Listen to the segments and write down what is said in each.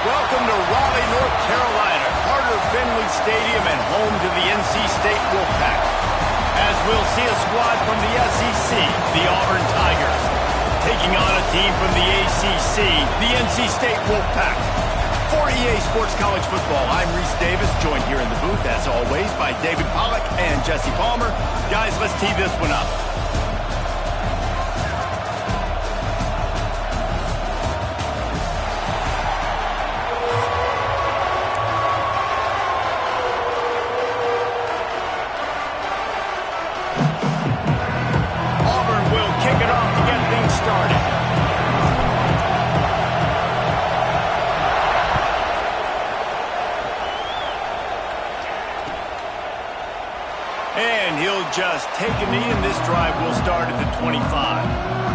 Welcome to Raleigh, North Carolina, Carter Finley Stadium and home to the NC State Wolfpack. As we'll see a squad from the SEC, the Auburn Tigers, taking on a team from the ACC, the NC State Wolfpack. For EA Sports College Football, I'm Reese Davis, joined here in the booth, as always, by David Pollack and Jesse Palmer. Guys, let's tee this one up. Auburn will kick it off to get things started. And he'll just take a knee, and this drive will start at the 25.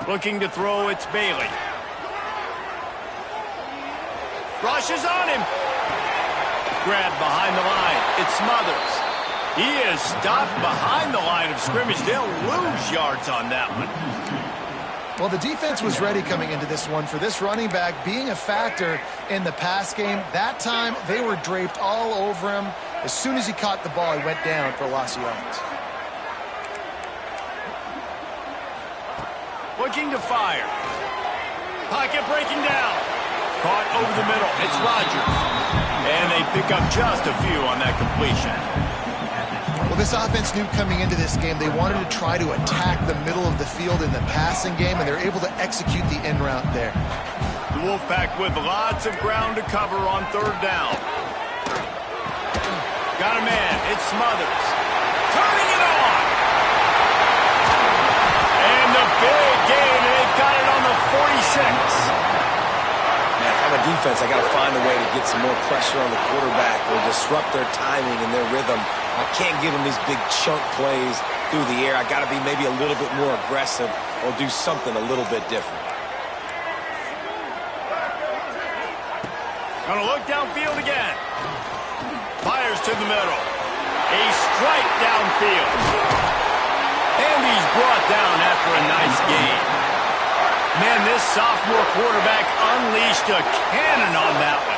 Looking to throw, it's Bailey. Rushes on him. Grabbed behind the line. It's Smothers. He is stopped behind the line of scrimmage. They'll lose yards on that one. Well, the defense was ready coming into this one for this running back being a factor in the pass game. That time, they were draped all over him. As soon as he caught the ball, he went down for a loss of yards. Looking to fire. Pocket breaking down. Caught over the middle. It's Rodgers. And they pick up just a few on that completion. Well, this offense knew coming into this game they wanted to try to attack the middle of the field in the passing game, and they're able to execute the in route there. The Wolfpack with lots of ground to cover on third down. Got a man. It's Smothers. Turning it on. And the big gain, and they've got it on the 46. Man, if I'm a defense, I got to find a way to get some more pressure on the quarterback or disrupt their timing and their rhythm. I can't give them these big chunk plays through the air. I got to be maybe a little bit more aggressive or do something a little bit different. Gonna look downfield again. Fires to the middle. A strike downfield. And he's brought down after a nice gain. Man, this sophomore quarterback unleashed a cannon on that one.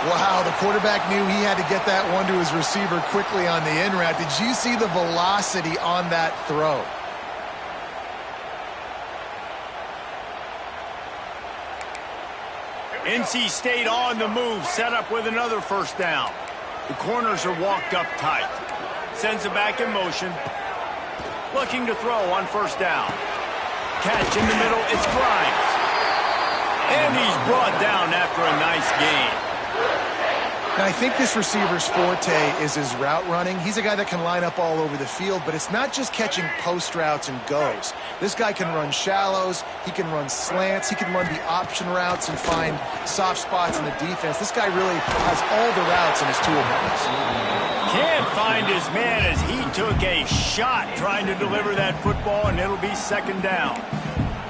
Wow, the quarterback knew he had to get that one to his receiver quickly on the in route. Did you see the velocity on that throw? NC State on the move, set up with another first down. The corners are walked up tight. Sends it back in motion. Looking to throw on first down. Catch in the middle, it's Grimes. And he's brought down after a nice gain. Now, I think this receiver's forte is his route running. He's a guy that can line up all over the field, but it's not just catching post routes and goes. This guy can run shallows, he can run slants, he can run the option routes and find soft spots in the defense. This guy really has all the routes in his toolbox. Can't find his man as he took a shot trying to deliver that football, and it'll be second down.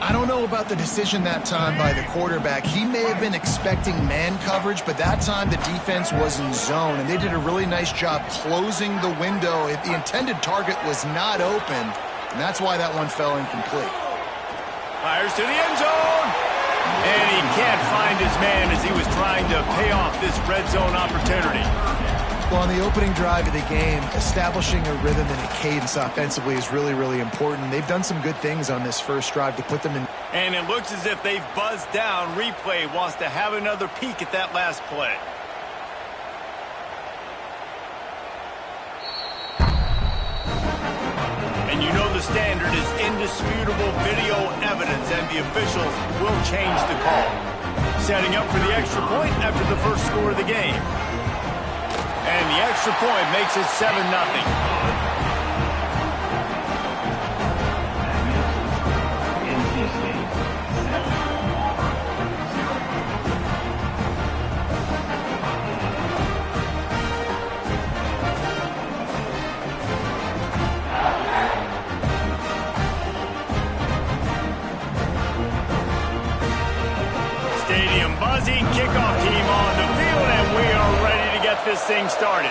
I don't know about the decision that time by the quarterback. He may have been expecting man coverage, but that time the defense was in zone, and they did a really nice job closing the window. If the intended target was not open, and that's why that one fell incomplete. Fires to the end zone. And he can't find his man as he was trying to pay off this red zone opportunity. Well, on the opening drive of the game, establishing a rhythm and a cadence offensively is really, really important. They've done some good things on this first drive to put them in. And it looks as if they've buzzed down. Replay wants to have another peek at that last play. And you know the standard is indisputable video evidence, and the officials will change the call. Setting up for the extra point after the first score of the game. And the extra point makes it 7-0. this thing started.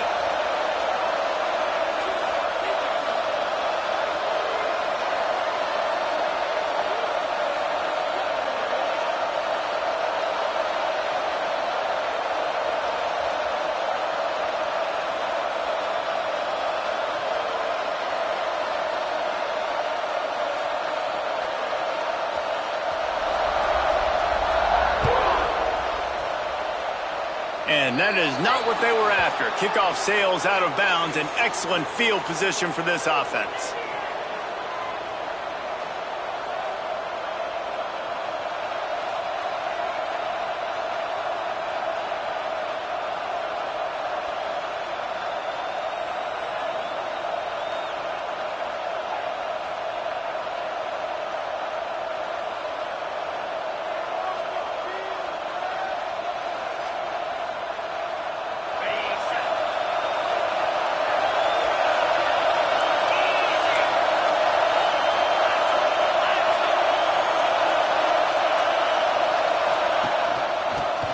And that is not what they were after. Kickoff sails out of bounds. An excellent field position for this offense.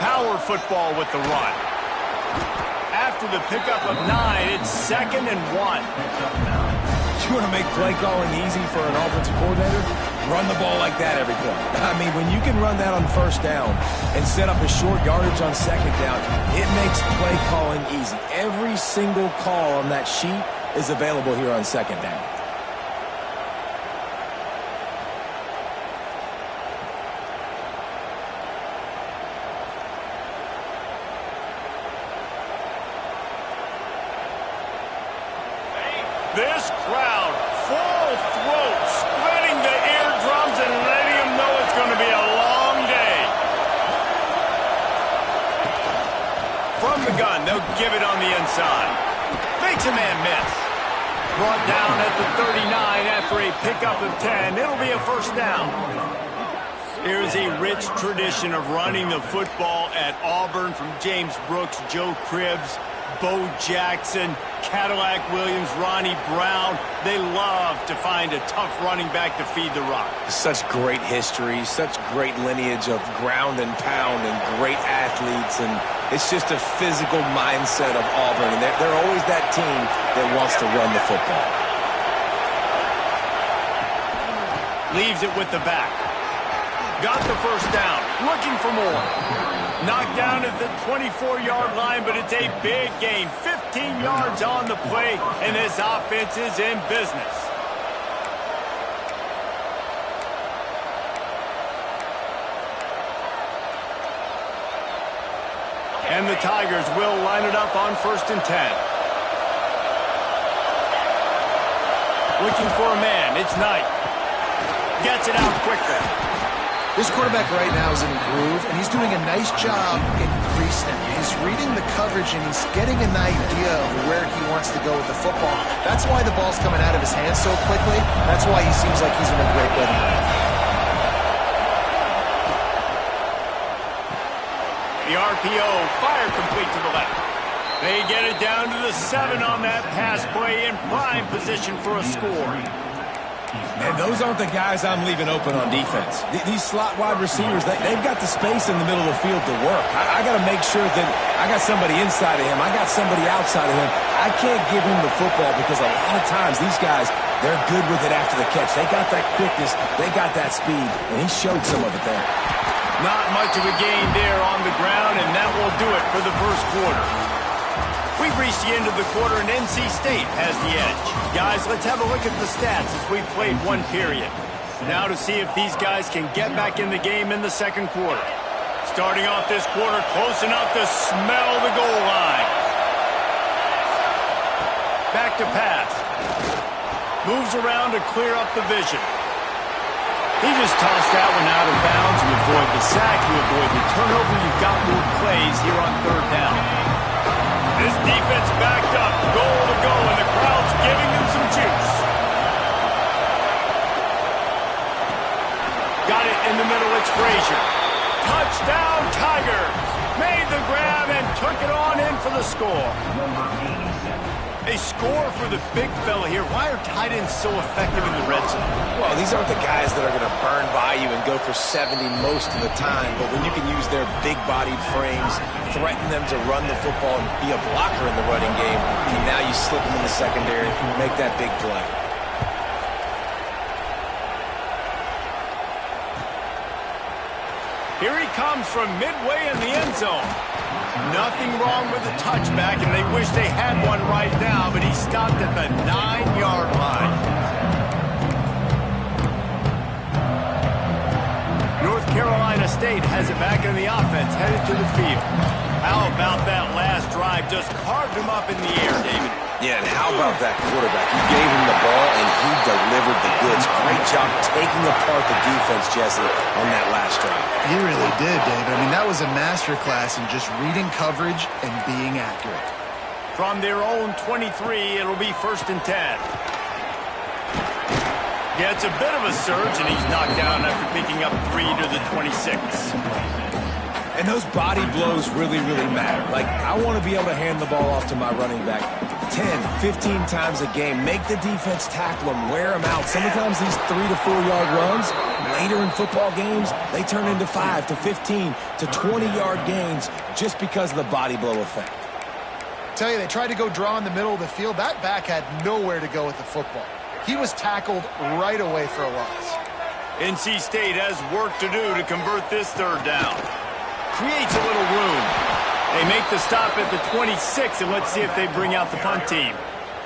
Power football with the run. After the pickup of 9, it's 2nd and 1. You want to make play calling easy for an offensive coordinator? Run the ball like that every play. I mean, when you can run that on first down and set up a short yardage on second down, it makes play calling easy. Every single call on that sheet is available here on second down. This crowd, full throat, splitting the eardrums and letting them know it's going to be a long day. From the gun, they'll give it on the inside. Makes a man miss. Brought down at the 39 after a pickup of 10. It'll be a first down. Here's a rich tradition of running the football at Auburn from James Brooks, Joe Cribbs, Bo Jackson, Cadillac Williams, Ronnie Brown. They love to find a tough running back to feed the rock. Such great history, such great lineage of ground and pound and great athletes, and it's just a physical mindset of Auburn, and they're always that team that wants to run the football. Leaves it with the back. Got the first down, looking for more. Knocked down at the 24-yard line, but it's a big gain. 15 yards on the play, and this offense is in business. And the Tigers will line it up on 1st and 10. Looking for a man. It's Knight. Gets it out quickly. This quarterback right now is in a groove, and he's doing a nice job in creasing. He's reading the coverage, and he's getting an idea of where he wants to go with the football. That's why the ball's coming out of his hands so quickly. That's why he seems like he's in a great rhythm. The RPO, fire complete to the left. They get it down to the 7 on that pass play in prime position for a score. Man, those aren't the guys I'm leaving open on defense. These slot wide receivers, they've got the space in the middle of the field to work. I got to make sure that I got somebody inside of him. I got somebody outside of him. I can't give him the football because a lot of times these guys, they're good with it after the catch. They got that quickness. They got that speed, and he showed some of it there. Not much of a gain there on the ground, and that will do it for the first quarter. We've reached the end of the quarter, and NC State has the edge. Guys, let's have a look at the stats as we've played one period. Now to see if these guys can get back in the game in the second quarter. Starting off this quarter close enough to smell the goal line. Back to pass. Moves around to clear up the vision. He just tossed that one out of bounds. You avoid the sack, you avoid the turnover. You've got more plays here on 3rd down. This defense backed up, goal to go, and the crowd's giving them some juice. Got it in the middle, it's Frazier. Touchdown, Tigers! Made the grab and took it on in for the score. A score for the big fella here. Why are tight ends so effective in the red zone? Well, these aren't the guys that are going to burn by you and go for 70 most of the time, but when you can use their big-bodied frames, threaten them to run the football and be a blocker in the running game, and now you slip them in the secondary, make that big play. Here he comes from midway in the end zone. Nothing wrong with the touchback, and they wish they had one right now, but he stopped at the 9-yard line. North Carolina State has it back in the offense, headed to the field. How about that last drive? Just carved him up in the air, David. Yeah, and how about that quarterback? You gave him the ball, and he delivered the goods. Great job taking apart the defense, Jesse, on that last drive. He really did, David. I mean, that was a masterclass in just reading coverage and being accurate. From their own 23, it'll be 1st and 10. Gets a bit of a surge, and he's knocked down after picking up 3 to the 26. And those body blows really, really matter. Like, I want to be able to hand the ball off to my running back 10, 15 times a game. Make the defense tackle him, wear him out. Sometimes these 3 to 4 yard runs, later in football games, they turn into 5 to 15 to 20-yard gains just because of the body blow effect. Tell you, they tried to go draw in the middle of the field. That back had nowhere to go with the football. He was tackled right away for a loss. NC State has work to do to convert this 3rd down. Creates a little room. They make the stop at the 26, and let's see if they bring out the punt team.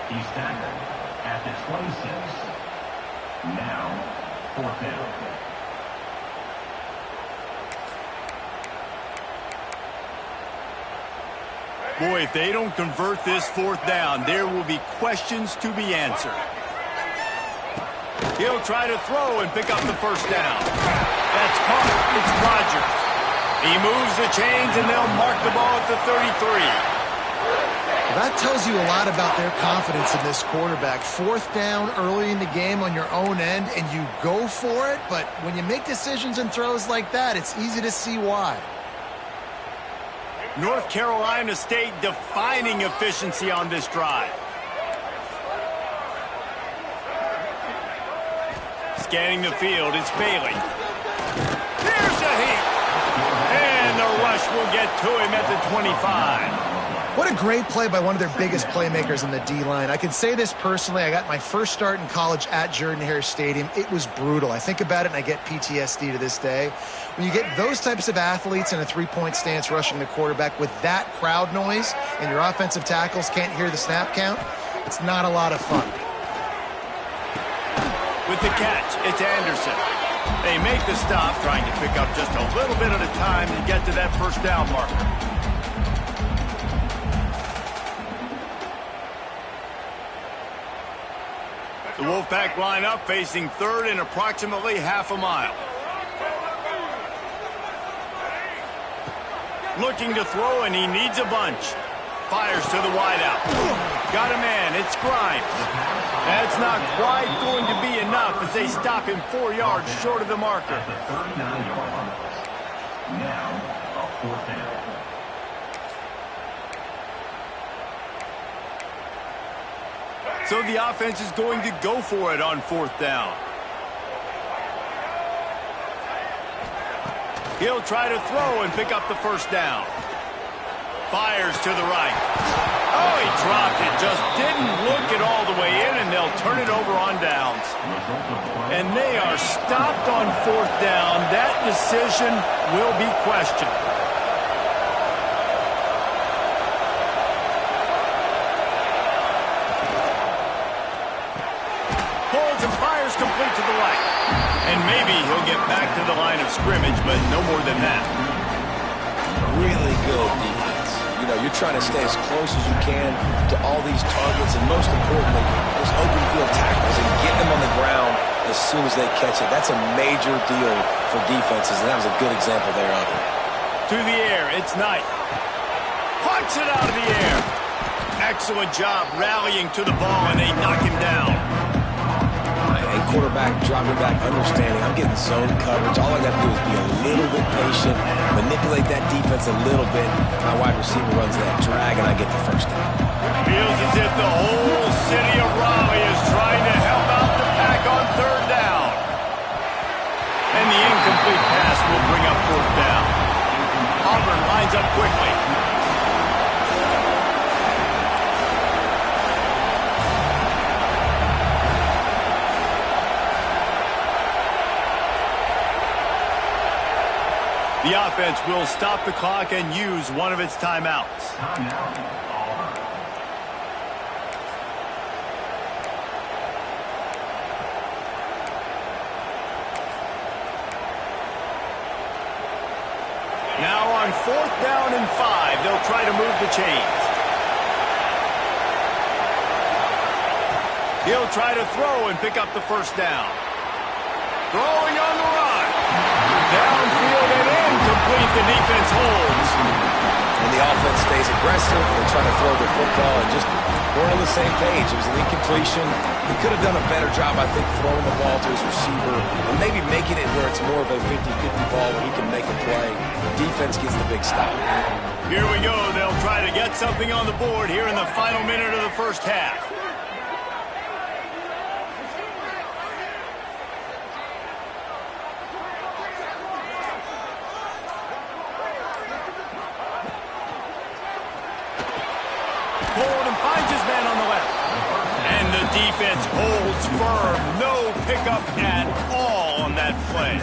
He's tackled at the 26. Now, 4th down. Boy, if they don't convert this 4th down, there will be questions to be answered. He'll try to throw and pick up the 1st down. That's caught. It's Rodgers. He moves the chains, and they'll mark the ball at the 33. That tells you a lot about their confidence in this quarterback. 4th down early in the game on your own end, and you go for it, but when you make decisions and throws like that, it's easy to see why. North Carolina State defining efficiency on this drive. Scanning the field, it's Bailey. Here's a hit. And the rush will get to him at the 25. What a great play by one of their biggest playmakers in the D-line. I can say this personally. I got my first start in college at Jordan-Hare Stadium. It was brutal. I think about it, and I get PTSD to this day. When you get those types of athletes in a three-point stance rushing the quarterback with that crowd noise and your offensive tackles can't hear the snap count, it's not a lot of fun. With the catch, it's Anderson. They make the stop, trying to pick up just a little bit at a time to get to that 1st down marker. The Wolfpack line up, facing 3rd and approximately half a mile. Looking to throw, and he needs a bunch. Fires to the wideout. Got a man, it's Grimes. That's not quite going to be enough as they stop him 4 yards short of the marker. Now, a 4th down. So the offense is going to go for it on 4th down. He'll try to throw and pick up the 1st down. Fires to the right. Oh, he dropped it. Just didn't look it all the way in, and they'll turn it over on downs. And they are stopped on 4th down. That decision will be questioned. Holds and fires complete to the right. And maybe he'll get back to the line of scrimmage, but no more than that. Really good defense. You know, you're trying to stay as close as you can to all these targets, and most importantly, those open field tackles, and get them on the ground as soon as they catch it. That's a major deal for defenses, and that was a good example there of it. To the air, it's Knight. Punts it out of the air. Excellent job rallying to the ball, and they knock him down. A quarterback dropping back, understanding I'm getting zone coverage. All I got to do is be a little bit patient, manipulate that defense a little bit. My wide receiver runs that drag, and I get the first down. Feels as if the whole city of Raleigh is trying to help out the Pack on third down. And the incomplete pass will bring up fourth down. Auburn lines up quickly. The offense will stop the clock and use one of its timeouts. Now on fourth down and 5, they'll try to move the chains. He'll try to throw and pick up the first down. Throwing on the run. Downfield and incomplete. The defense holds. And the offense stays aggressive. They're trying to throw the football and just we're on the same page. It was an incompletion. He could have done a better job, I think, throwing the ball to his receiver and maybe making it where it's more of a 50-50 ball where he can make a play. The defense gets the big stop. Here we go. They'll try to get something on the board here in the final minute of the first half. Forward and finds his man on the left. And the defense holds firm. No pickup at all on that play.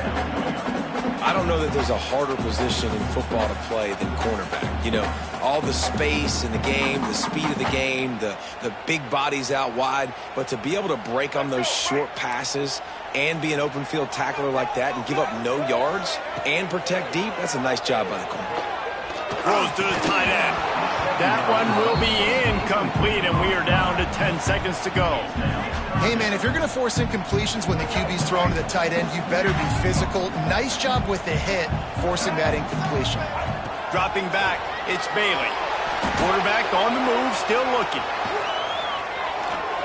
I don't know that there's a harder position in football to play than cornerback. You know, all the space in the game, the speed of the game, the big bodies out wide. But to be able to break on those short passes and be an open field tackler like that and give up no yards and protect deep, that's a nice job by the corner. Throws to the tight end. That one will be incomplete, and we are down to 10 seconds to go. Hey, man, if you're going to force incompletions when the QB's throwing to the tight end, you better be physical. Nice job with the hit, forcing that incompletion. Dropping back, it's Bailey. Quarterback on the move, still looking.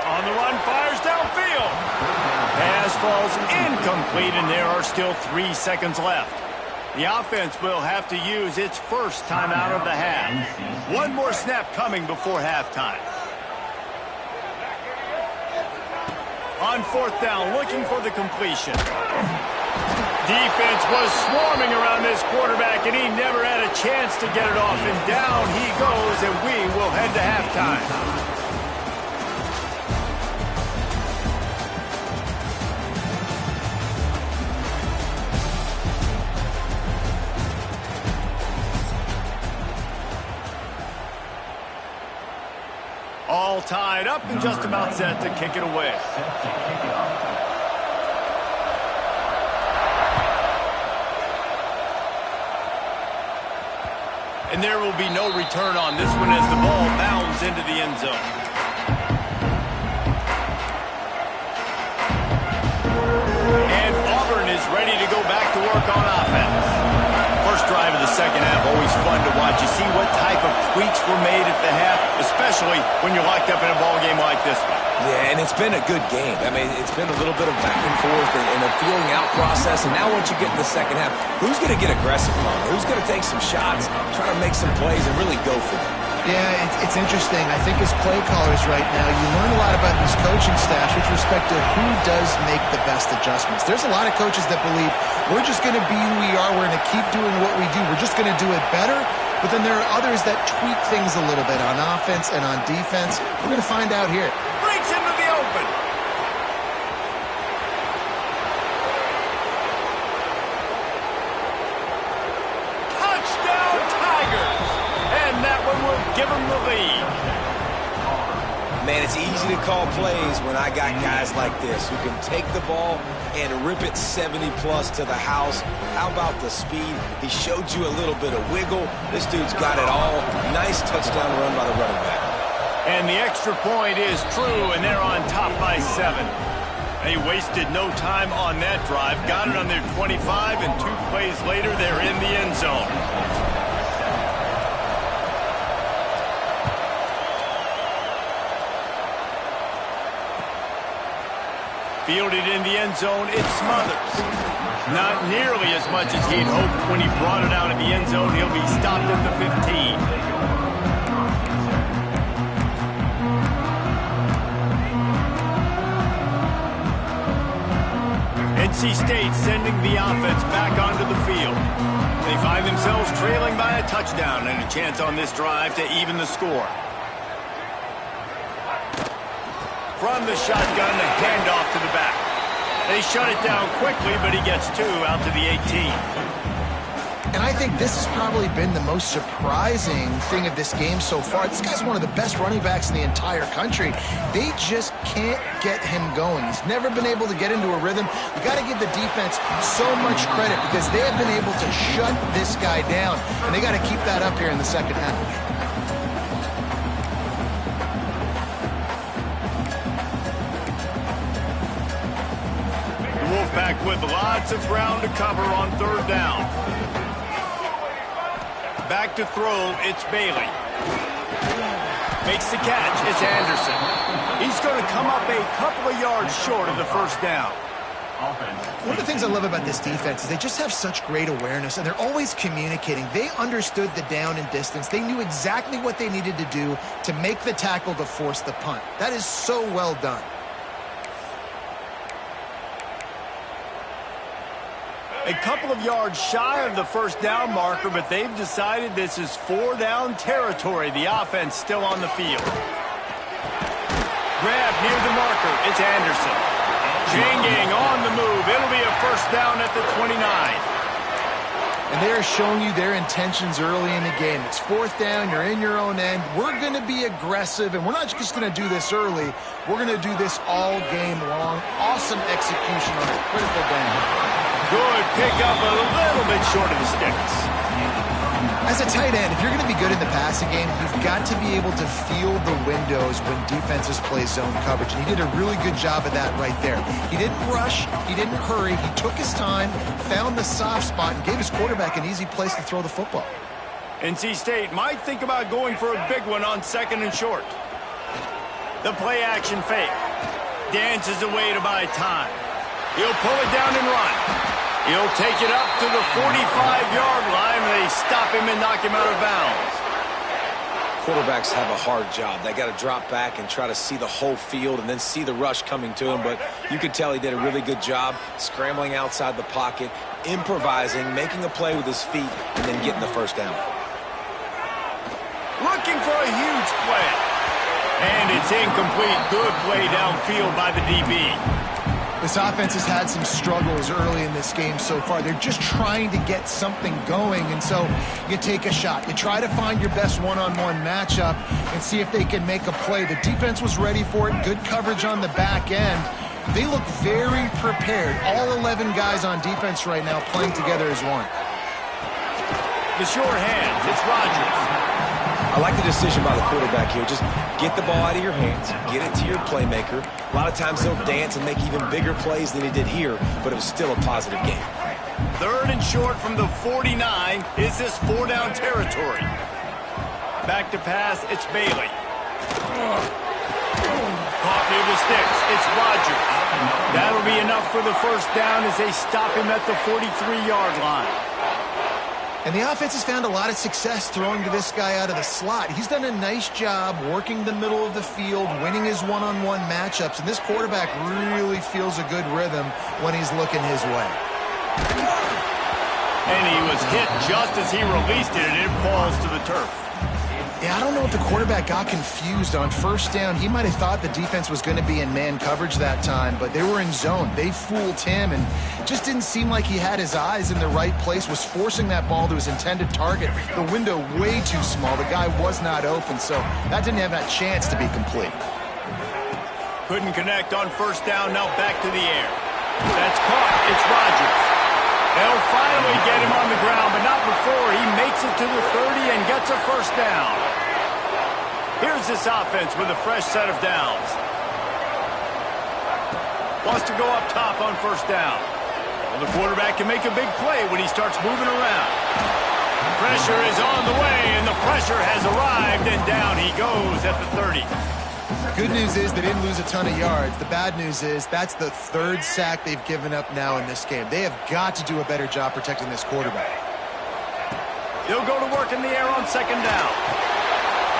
On the run, fires downfield. Pass falls incomplete, and there are still 3 seconds left. The offense will have to use its first timeout of the half. One more snap coming before halftime. On fourth down, looking for the completion. Defense was swarming around this quarterback, and he never had a chance to get it off. And down he goes, and we will head to halftime. All tied up and just about set to kick it away. And there will be no return on this one as the ball bounds into the end zone. And Auburn is ready to go back to work on offense. First drive of the second half, always fun to watch. You see what type of tweaks were made at the half, especially when you're locked up in a ball game like this one. Yeah, and it's been a good game. I mean, it's been a little bit of back and forth and a feeling out process. And now once you get in the second half, who's going to get aggressive on it? Who's going to take some shots, try to make some plays, and really go for it? Yeah, it's interesting. I think as play callers right now, you learn a lot about these coaching staffs with respect to who does make the best adjustments. There's a lot of coaches that believe we're just going to be who we are. We're going to keep doing what we do. We're just going to do it better. But then there are others that tweak things a little bit on offense and on defense. We're going to find out here. Breaks into the open. Touchdown Tigers. And that one will give them the lead. Man, it's easy to call plays when I got guys like this who can take the ball and rip it 70-plus to the house. How about the speed? He showed you a little bit of wiggle. This dude's got it all. Nice touchdown run by the running back. And the extra point is true, and they're on top by 7. They wasted no time on that drive. Got it on their 25, and 2 plays later, they're in the end zone. Fielded in the end zone, it's Smothers. Not nearly as much as he'd hoped when he brought it out of the end zone. He'll be stopped at the 15. NC State sending the offense back onto the field. They find themselves trailing by a touchdown and a chance on this drive to even the score. From the shotgun, the handoff to the back. They shut it down quickly, but he gets 2 out to the 18. And I think this has probably been the most surprising thing of this game so far. This guy's one of the best running backs in the entire country. They just can't get him going. He's never been able to get into a rhythm. You got to give the defense so much credit because they have been able to shut this guy down. And they got to keep that up here in the second half. Wolfpack with lots of ground to cover on third down. Back to throw, it's Bailey. Makes the catch, it's Anderson. He's going to come up a couple of yards short of the first down. One of the things I love about this defense is they just have such great awareness, and they're always communicating. They understood the down and distance. They knew exactly what they needed to do to make the tackle to force the punt. That is so well done. A couple of yards shy of the first down marker, but they've decided this is 4-down territory. The offense still on the field. Grab near the marker. It's Anderson. Chain gang on the move. It'll be a first down at the 29. And they are showing you their intentions early in the game. It's 4th down. You're in your own end. We're going to be aggressive, and we're not just going to do this early. We're going to do this all game long. Awesome execution on a critical down. Good pickup, a little bit short of the sticks. As a tight end, if you're going to be good in the passing game, you've got to be able to feel the windows when defenses play zone coverage. And he did a really good job of that right there. He didn't rush. He didn't hurry. He took his time, found the soft spot, and gave his quarterback an easy place to throw the football. NC State might think about going for a big one on 2nd and short. The play action fake. Dances away to buy time. He'll pull it down and run. He'll take it up to the 45-yard line, and they stop him and knock him out of bounds. Quarterbacks have a hard job. They got to drop back and try to see the whole field and then see the rush coming to him. But you could tell he did a really good job scrambling outside the pocket, improvising, making a play with his feet, and then getting the first down. Looking for a huge play. And it's incomplete. Good play downfield by the DB. This offense has had some struggles early in this game so far. They're just trying to get something going, and so you take a shot. You try to find your best one-on-one matchup and see if they can make a play. The defense was ready for it. Good coverage on the back end. They look very prepared. All 11 guys on defense right now playing together as one. The short hands, it's Rodgers. I like the decision by the quarterback here. Just get the ball out of your hands, get it to your playmaker. A lot of times he'll dance and make even bigger plays than he did here, but it was still a positive game. 3rd and short from the 49. Is this 4-down territory? Back to pass, it's Bailey. Caught near the sticks, it's Rodgers. That'll be enough for the first down as they stop him at the 43-yard line. And the offense has found a lot of success throwing to this guy out of the slot. He's done a nice job working the middle of the field, winning his one-on-one matchups, and this quarterback really feels a good rhythm when he's looking his way. And he was hit just as he released it, and it falls to the turf. Yeah, I don't know if the quarterback got confused on first down. He might have thought the defense was going to be in man coverage that time, but they were in zone. They fooled him and just didn't seem like he had his eyes in the right place, was forcing that ball to his intended target. The window way too small. The guy was not open, so that didn't have that chance to be complete. Couldn't connect on first down, now back to the air. That's caught. It's Rodgers. They'll finally get him on the ground, but not before he makes it to the 30 and gets a first down. Here's this offense with a fresh set of downs. Wants to go up top on first down. Well, the quarterback can make a big play when he starts moving around. Pressure is on the way, and the pressure has arrived, and down he goes at the 30. Good news is they didn't lose a ton of yards. The bad news is that's the third sack they've given up now in this game. They have got to do a better job protecting this quarterback. He'll go to work in the air on second down.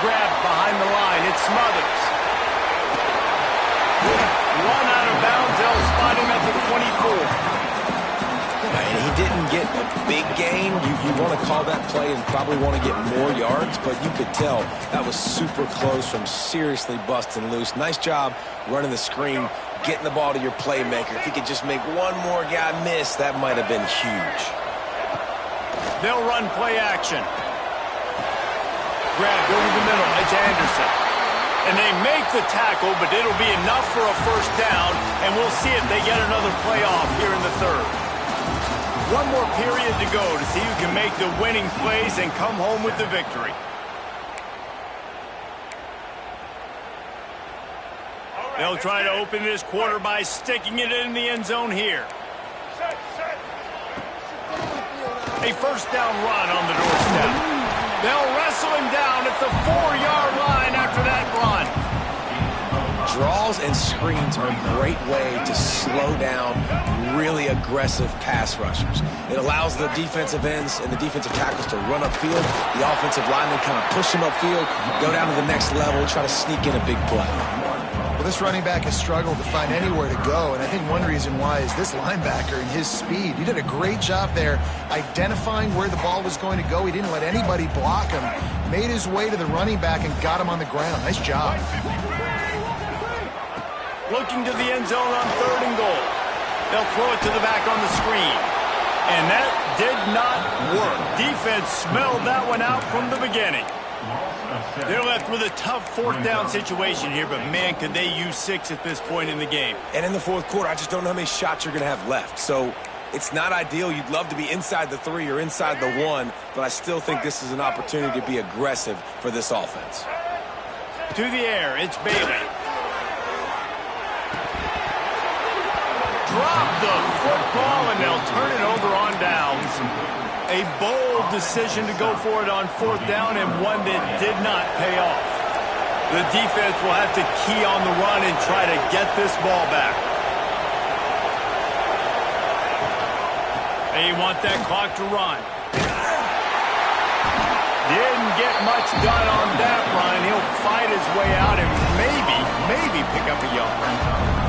Grabbed behind the line. It's Smothers. Run out of bounds. They'll spot him at the 24. And he didn't get a big gain. You want to call that play and probably want to get more yards, but you could tell that was super close from seriously busting loose. Nice job running the screen, getting the ball to your playmaker. If he could just make one more guy miss, that might have been huge. They'll run play action. Grabbed over the middle. It's Anderson. And they make the tackle, but it'll be enough for a first down, and we'll see if they get another play off here in the third. One more period to go to see who can make the winning plays and come home with the victory. They'll try to open this quarter by sticking it in the end zone here. A first down run on the doorstep. They'll wrestle him down at the 4-yard line after that run. Draws and screens are a great way to slow down really aggressive pass rushers. It allows the defensive ends and the defensive tackles to run upfield. The offensive linemen kind of push them upfield, go down to the next level, try to sneak in a big play. Well, this running back has struggled to find anywhere to go, and I think one reason why is this linebacker and his speed. He did a great job there identifying where the ball was going to go. He didn't let anybody block him. Made his way to the running back and got him on the ground. Nice job. Looking to the end zone on 3rd and goal. They'll throw it to the back on the screen. And that did not work. Defense smelled that one out from the beginning. They're left with a tough 4th down situation here, but man, could they use 6 at this point in the game. And in the 4th quarter, I just don't know how many shots you're going to have left. So it's not ideal. You'd love to be inside the 3 or inside the 1, but I still think this is an opportunity to be aggressive for this offense. To the air, it's Bailey. Drop the football, and they'll turn it over on downs. A bold decision to go for it on 4th down, and one that did not pay off. The defense will have to key on the run and try to get this ball back. They want that clock to run. Didn't get much done on that run. He'll fight his way out and maybe pick up a yard.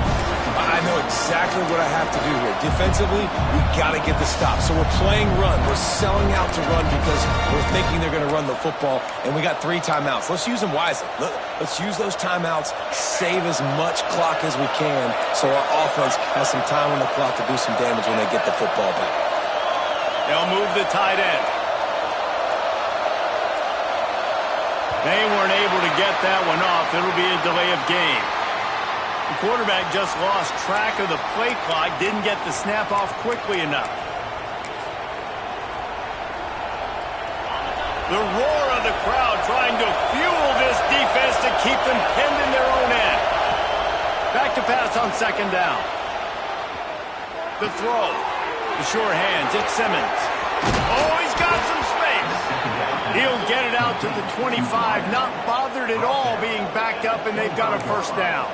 I know exactly what I have to do here. Defensively, we've got to get the stop. So we're playing run. We're selling out to run because we're thinking they're going to run the football, and we got 3 timeouts. Let's use them wisely. Let's use those timeouts, save as much clock as we can so our offense has some time on the clock to do some damage when they get the football back. They'll move the tight end. They weren't able to get that one off. It'll be a delay of game. The quarterback just lost track of the play clock, didn't get the snap off quickly enough. The roar of the crowd trying to fuel this defense to keep them pinned in their own end. Back to pass on 2nd down. The throw. The sure hands. It's Simmons. Oh, he's got some space. He'll get it out to the 25, not bothered at all being backed up, and they've got a first down.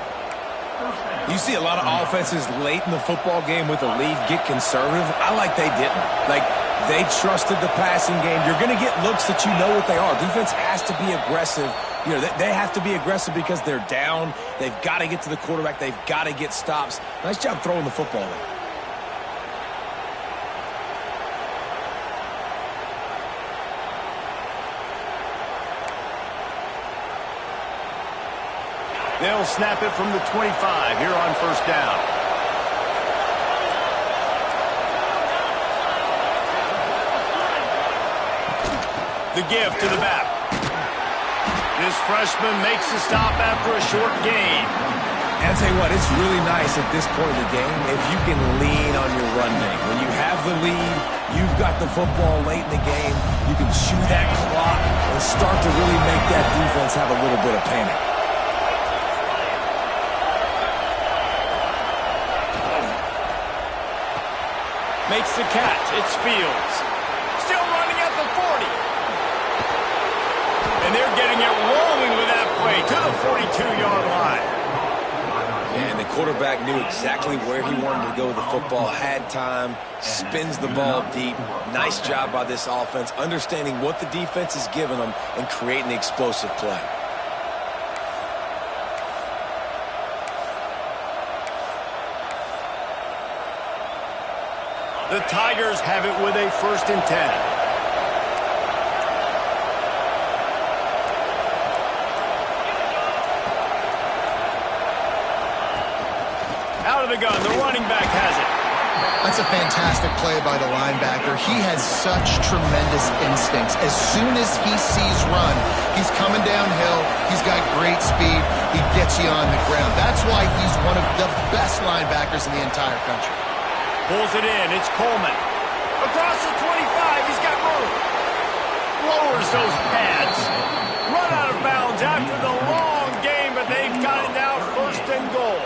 You see a lot of offenses late in the football game with a lead get conservative. I like they didn't. Like, they trusted the passing game. You're going to get looks that you know what they are. Defense has to be aggressive. You know, they have to be aggressive because they're down. They've got to get to the quarterback. They've got to get stops. Nice job throwing the football in. They'll snap it from the 25 here on 1st down. The give to the back. This freshman makes the stop after a short gain. And I'll tell you what, it's really nice at this point in the game if you can lean on your run game. When you have the lead, you've got the football late in the game, you can chew that clock and start to really make that defense have a little bit of panic. Makes the catch. It's Fields. Still running at the 40. And they're getting it rolling with that play way to the 42-yard line. And the quarterback knew exactly where he wanted to go with the football, had time, spins the ball deep. Nice job by this offense, understanding what the defense is giving them and creating the explosive play. The Tigers have it with a 1st and 10. Out of the gun, the running back has it. That's a fantastic play by the linebacker. He has such tremendous instincts. As soon as he sees run, he's coming downhill. He's got great speed. He gets you on the ground. That's why he's one of the best linebackers in the entire country. Pulls it in. It's Coleman. Across the 25. He's got room. Lowers those pads. Run out of bounds after the long game, but they've got it now 1st and goal.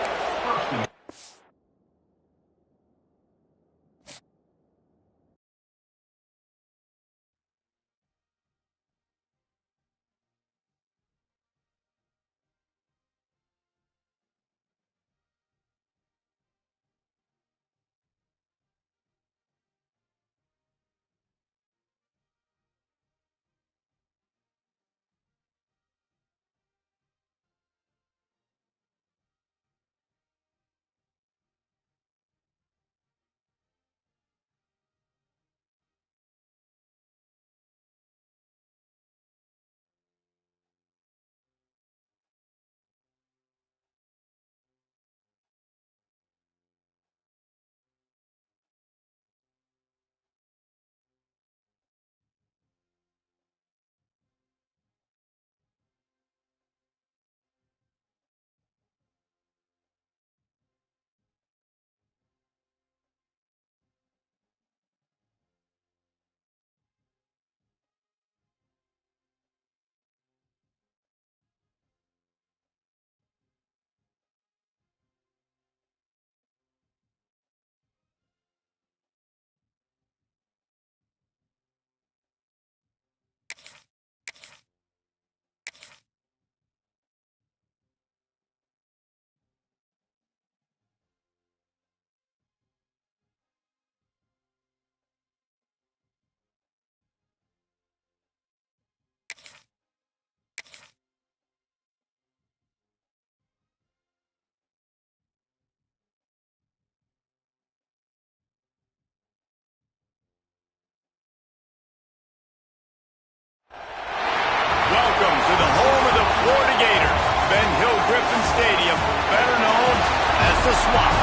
Welcome to the home of the Florida Gators, Ben Hill Griffin Stadium, better known as the Swamp,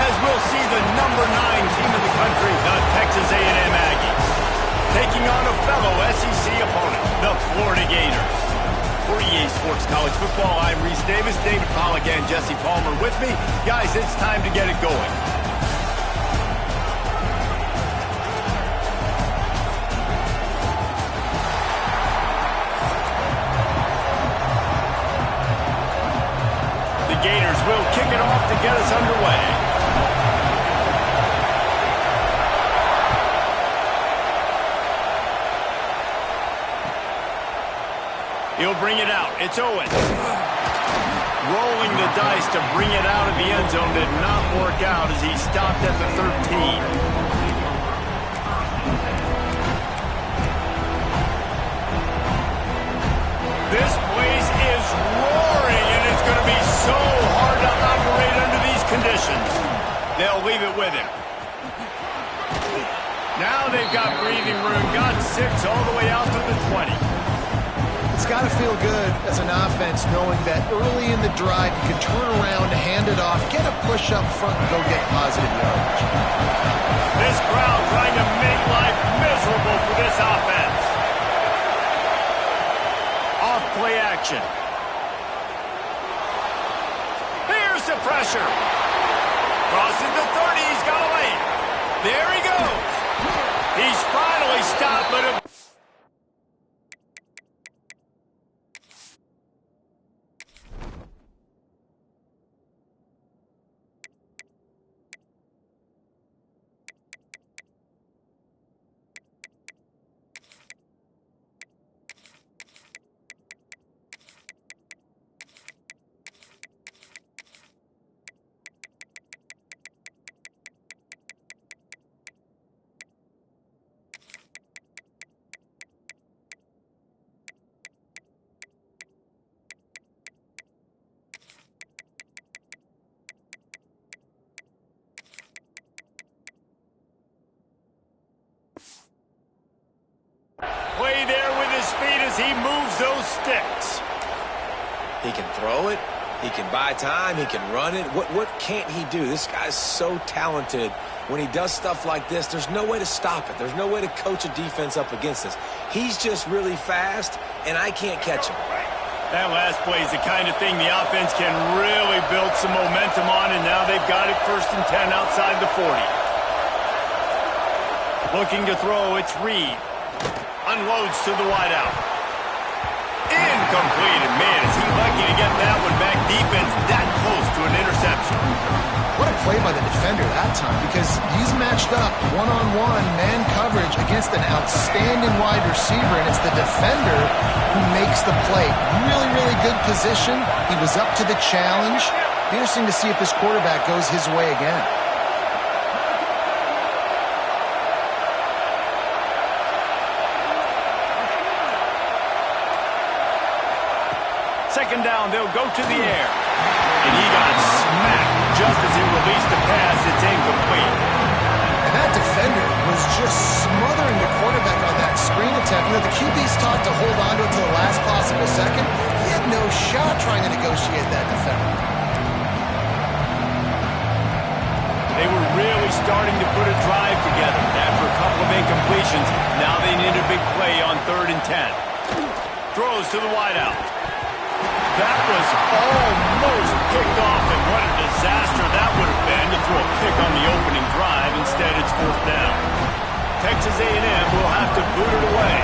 as we'll see the number 9 team in the country, the Texas A&M Aggies, taking on a fellow SEC opponent, the Florida Gators. For EA Sports College Football, I'm Reese Davis, David Pollack and Jesse Palmer with me. Guys, it's time to get it going. Gators will kick it off to get us underway. He'll bring it out. It's Owen. Rolling the dice to bring it out of the end zone did not work out as he stopped at the 13. This place is roaring, and it's going to be so hard to operate under these conditions. They'll leave it with him. Now they've got breathing room, got 6 all the way out to the 20. It's got to feel good as an offense knowing that early in the drive you can turn around, hand it off, get a push up front, and go get positive yardage. This crowd trying to make life miserable for this offense. Off-play action. Here's the pressure. Crosses the 30. He's got a lane. There he goes. He's finally stopped, but... He can throw it. He can buy time. He can run it. What can't he do? This guy's so talented. When he does stuff like this, there's no way to stop it. There's no way to coach a defense up against this. He's just really fast, and I can't catch him. That last play is the kind of thing the offense can really build some momentum on, and now they've got it 1st and 10 outside the 40. Looking to throw, it's Reed. Unloads to the wideout. Incomplete, and man, is he lucky to get that one back. Defense that close to an interception. What a play by the defender that time, because he's matched up one-on-one man coverage against an outstanding wide receiver, and it's the defender who makes the play. Really, really good position. He was up to the challenge. Be interesting to see if this quarterback goes his way again. Second down, they'll go to the air. And he got smacked just as he released the pass. It's incomplete. And that defender was just smothering the quarterback on that screen attempt. You know, the QB's taught to hold on to it to the last possible second. He had no shot trying to negotiate that defender. They were really starting to put a drive together. After a couple of incompletions, now they need a big play on 3rd and 10. Throws to the wideout. That was almost picked off, and what a disaster that would have been to throw a pick on the opening drive. Instead, it's 4th down. Texas A&M will have to boot it away.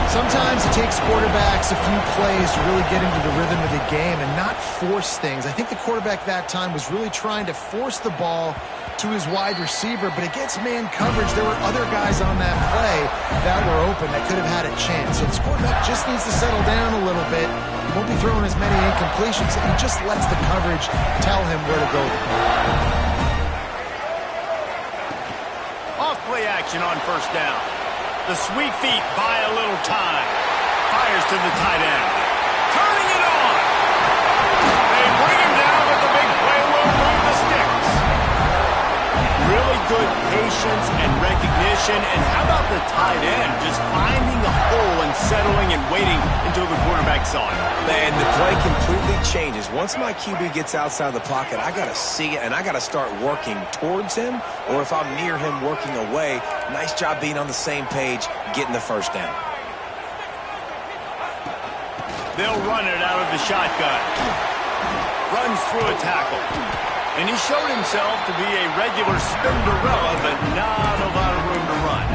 Sometimes it takes quarterbacks a few plays to really get into the rhythm of the game and not force things. I think the quarterback that time was really trying to force the ball to his wide receiver, but against man coverage, there were other guys on that play that were open that could have had a chance. So this quarterback just needs to settle down a little bit. He won't be throwing as many incompletions. He just lets the coverage tell him where to go. Off play action on 1st down. The sweet feet buy a little time. Fires to the tight end. Turning it on. They bring him down, but the big play will move the sticks. Really good patience and recognition. And how about the tight end just finding the hole and settling and waiting until the quarterback saw it? Man, the play completely changes. Once my QB gets outside the pocket, I got to see it, and I got to start working towards him, or if I'm near him, working away. Nice job being on the same page, getting the 1st down. They'll run it out of the shotgun. Runs through a tackle. And he showed himself to be a regular Spinderella, but not a lot of room to run.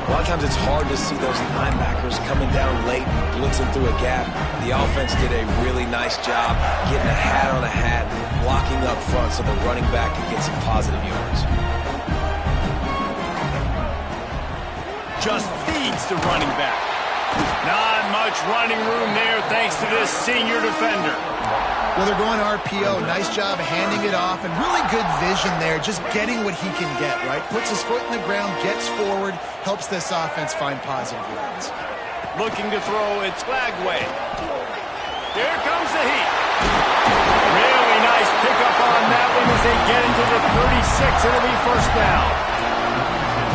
A lot of times it's hard to see those linebackers coming down late, blitzing through a gap. The offense did a really nice job getting a hat on a hat, blocking up front so the running back can get some positive yards. Just feeds the running back. Not much running room there thanks to this senior defender. Well, they're going RPO. Nice job handing it off, and really good vision there, just getting what he can get, right? Puts his foot in the ground, gets forward, helps this offense find positive yards. Looking to throw, it's Flagway. Here comes the heat. Really nice pickup on that one as they get into the 36. It'll be 1st down.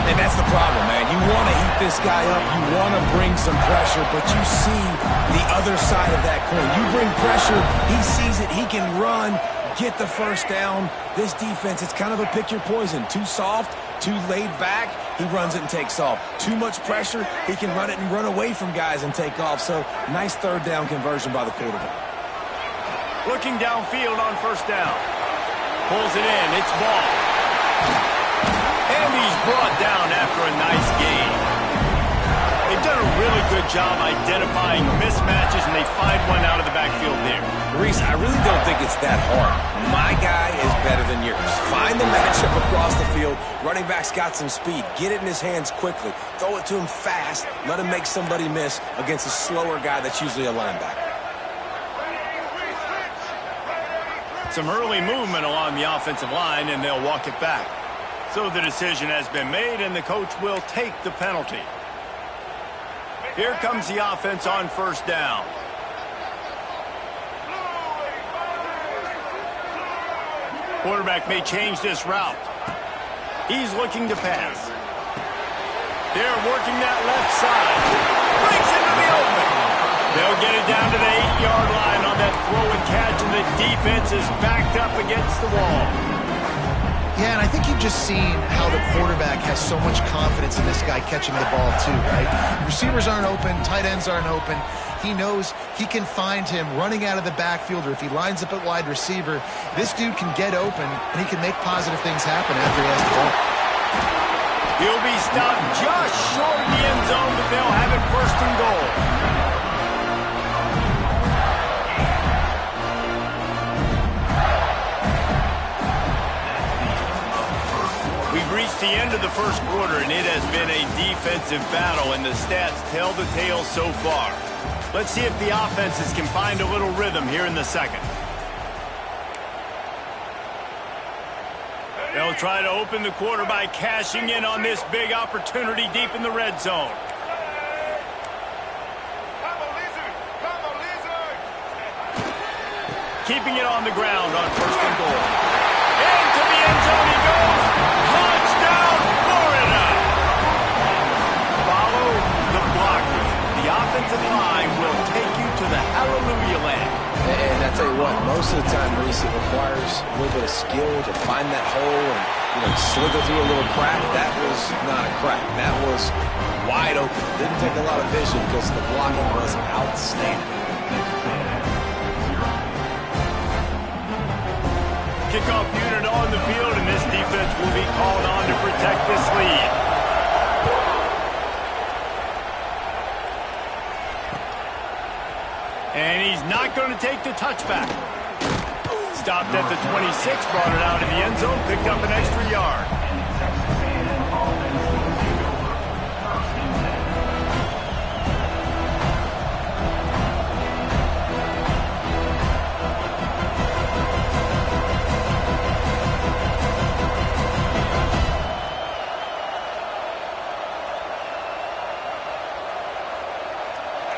And that's the problem, man. You want to heat this guy up. You want to bring some pressure, but you see the other side of that coin. You bring pressure, he sees it, he can run, get the 1st down. This defense, it's kind of a pick your poison. Too soft, too laid back, he runs it and takes off. Too much pressure, he can run it and run away from guys and take off. So, nice 3rd down conversion by the quarterback. Looking downfield on 1st down. Pulls it in, it's ball. And he's brought down after a nice game. They've done a really good job identifying mismatches, and they find one out of the backfield there. Reese, I really don't think it's that hard. My guy is better than yours. Find the matchup across the field. Running back's got some speed. Get it in his hands quickly. Throw it to him fast. Let him make somebody miss against a slower guy that's usually a linebacker. Some early movement along the offensive line, and they'll walk it back. So the decision has been made, and the coach will take the penalty. Here comes the offense on 1st down. Quarterback may change this route. He's looking to pass. They're working that left side. Breaks into the open. They'll get it down to the 8-yard line on that throw and catch, and the defense is backed up against the wall. Yeah, and I think you've just seen how the quarterback has so much confidence in this guy catching the ball too, right? Receivers aren't open, tight ends aren't open. He knows he can find him running out of the backfield, or if he lines up at wide receiver, this dude can get open, and he can make positive things happen after he has the ball. He'll be stopped just short of the end zone, but they'll have it first and goal. We've reached the end of the first quarter, and it has been a defensive battle, and the stats tell the tale so far. Let's see if the offenses can find a little rhythm here in the second. They'll try to open the quarter by cashing in on this big opportunity deep in the red zone. Keeping it on the ground on first and goal. Into the end zone he goes. Touchdown, Florida! Follow the blockers. The offensive line will take you to the hallelujah land. And I tell you what, most of the time, Reese, it requires a little bit of skill to find that hole and slither through a little crack. That was not a crack. That was wide open. Didn't take a lot of vision because the blocking was outstanding. Kickoff unit on the field, and this defense will be called on to protect this lead. And he's not going to take the touchback. Stopped at the 26, brought it out of the end zone, picked up an extra yard.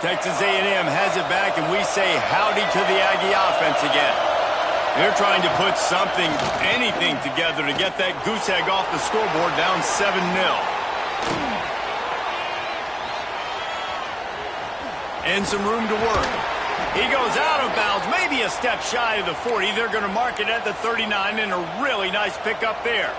Texas A&M has it back, and we say howdy to the Aggie offense again. They're trying to put something, anything together to get that goose egg off the scoreboard, down 7-0. And some room to work. He goes out of bounds, maybe a step shy of the 40. They're going to mark it at the 39, and a really nice pickup there.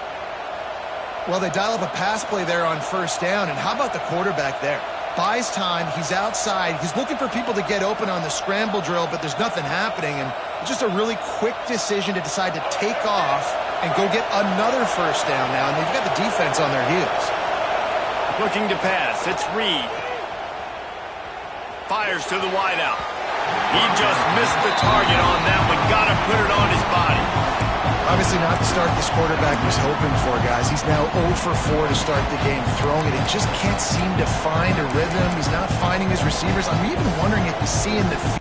Well, they dial up a pass play there on first down, and how about the quarterback there? Buys time, he's outside, he's looking for people to get open on the scramble drill, but there's nothing happening, and just a really quick decision to decide to take off and go get another first down now, and they've got the defense on their heels. Looking to pass, it's Reed. Fires to the wideout. He just missed the target on that one, got to put it on his body. Obviously not the start this quarterback was hoping for, guys. He's now 0 for 4 to start the game throwing it. He just can't seem to find a rhythm. He's not finding his receivers. I'm even wondering if he's seeing the